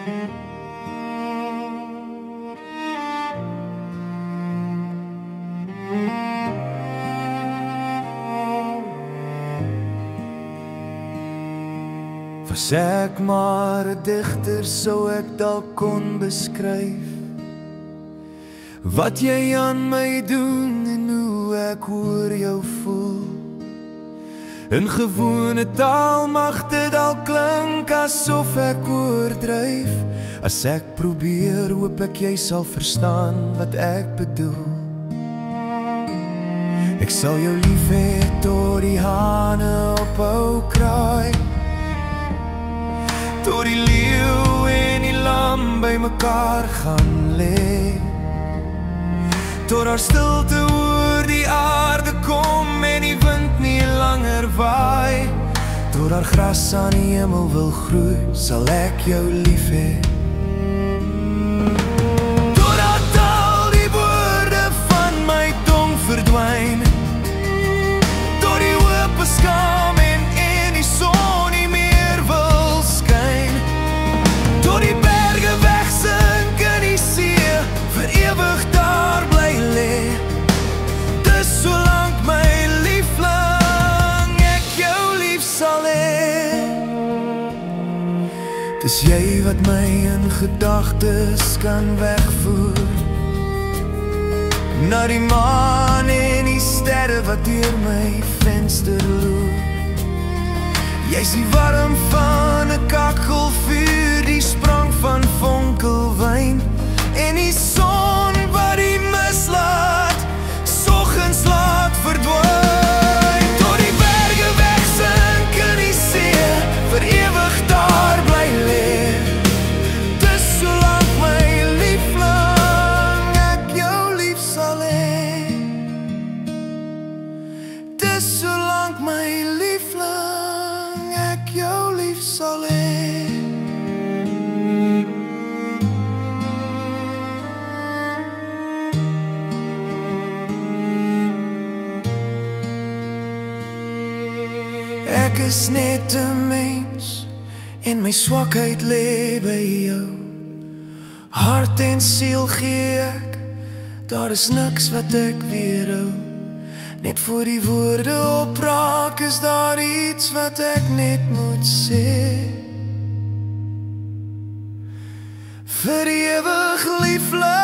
Was ek maar 'n digter, sou ek dalk kon beskryf wat jy aan my doen en hoe ek oor jou voel. In gewone taal mag dit dalk klink asof ek oordryf. As ek probeer, hoop ek jy sal verstaan wat ek bedoel. Ek sal jou lief hê tot die hane ophou kraai, tot die leeu en die lam by mekaar gaan lê, tot daar stilte oor die aarde kom en die wind nie langer waai, tot daar gras aan die hemel wil groei, sal ek jou lief hê. Totdat al die woorde van my tong verdwyn, tot die hoop beskaam en die son nie meer wil skyn, tot die berge wegsink in die see, vir ewig daar bly lê. Dis solank my liefling ek jou lief sal hê. Dis jy wat my in gedagtes kan wegvoer na die maan en die sterre wat deur my venster loer. Jy's die warm van 'n kakkelvuur, die sprang van vonkelwyn en die son wat die mis laat, soggens laat verdwyn, tot die berge wegsink in die see, vir ewig daar bly lê. Dis solank my liefling ek jou lief sal hê. Dis solank my liefling ek jou lief sal hê. Ek is net 'n mens en my swakheid lê by jou. Hart en siel gee ek, daar is niks wat ek weerhou. Net voor die woorde opraak is daar iets wat ek net moet sê. Vir ewig lieflik